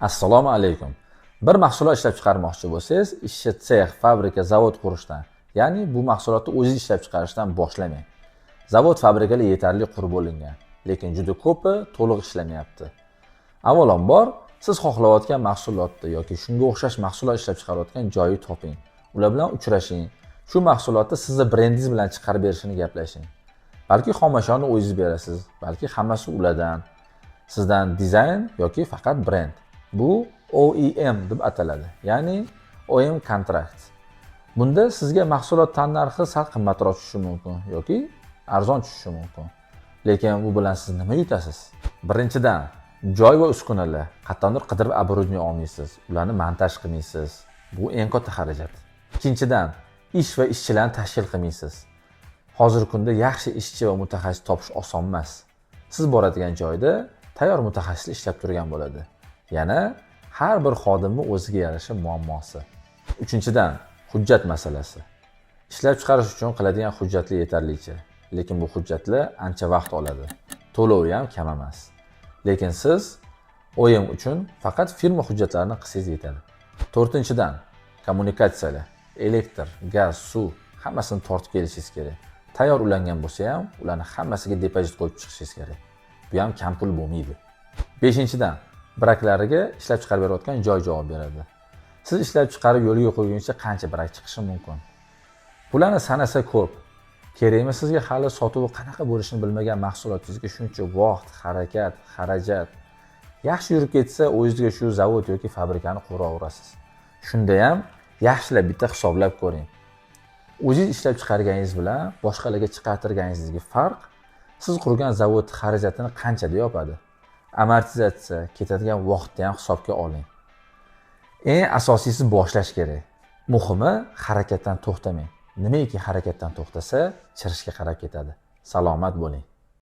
Assalomu alaykum. Bir mahsulot ishlab chiqarmoqchi bo'lsangiz, ishchi sex, fabrika, zavod qurishdan, ya'ni bu mahsulotni o'zingiz ishlab chiqarishdan boshlamang. Zavod, fabrikalar yetarli qurib bo'lingan, lekin juda ko'pi to'liq ishlamayapti. Avvalambor, siz xohlayotgan mahsulotni yoki shunga o'xshash mahsulot ishlab chiqarayotgan joyni toping. Ular bilan uchrashing. Shu mahsulotni sizning brendingiz bilan chiqarib berishini gaplashing. Balki xomashoni o'zingiz berasiz, balki hammasi ulardan. Sizdan dizayn yoki faqat brend. Bu OEM deb ataladi, ya'ni OEM kontrakt. Bunda sizga mahsulot tannarxi sal qimmatroq tushishi mumkin yoki arzon tushishi mumkin. Lekin bu bilan siz nima yutasiz? Birinchidan, joy va uskunalar, qattandir qidirib оборудование olmaysiz, ularni montaj qilmaysiz. Bu eng katta xarajat. Ikkinchidan, ish va ishchilarni tashkil qilmaysiz. Hozirgi kunda yaxshi ishchi va mutaxassis topish oson emas. Siz boradigan joyda tayyor mutaxassislar ishlab turgan bo'ladi. Yana har bir xodimning o'ziga yarasha muammosi. Uchinchidan, hujjat masalasi. Ishlab chiqarish uchun qiladigan hujjatlar yetarlicha, lekin bu hujjatlar ancha vaqt oladi. To'lovi ham kam emas. Lekin siz OEM uchun faqat firma hujjatlarini qilsangiz yetadi. To'rtinchidan, kommunikatsiyalar, elektr, gaz, suv hammasini tortib kelishingiz kerak. Tayyor ulangan bo'lsa ham, ularni hammasiga depozit qo'yib chiqishingiz kerak. Bu ham kam pul bo'lmaydi. Beshinchidan, braklariga ishlab chiqarib berayotgan joy javob beradi. Siz ishlab chiqarib yo'lga qo'yguncha qancha brak chiqishi mumkin? Bularni sanasa ko'p. Kerakmi sizga hali sotuvi qanaqa bo'lishini bilmagan mahsulotingizga shuncha vaqt, harakat, xarajat. Yaxshi yurib ketsa, o'zingizga shu zavod yoki fabrikani quraverasiz. Shunda ham yaxshilab bitta hisoblab ko'ring. O'zingiz ishlab chiqarganingiz bilan boshqalarga chiqartirganingizdagi farq siz qurgan zavod xarajatini qanchada yopadi? Amortizatsiya, ketadigan vaqtni ham hisobga oling. Eng asosiysi boshlash kerak. Muhimi harakatdan to'xtamang. Nimaiki harakatdan to'xtasa, chirishga qarab ketadi. Salomat bo'ling.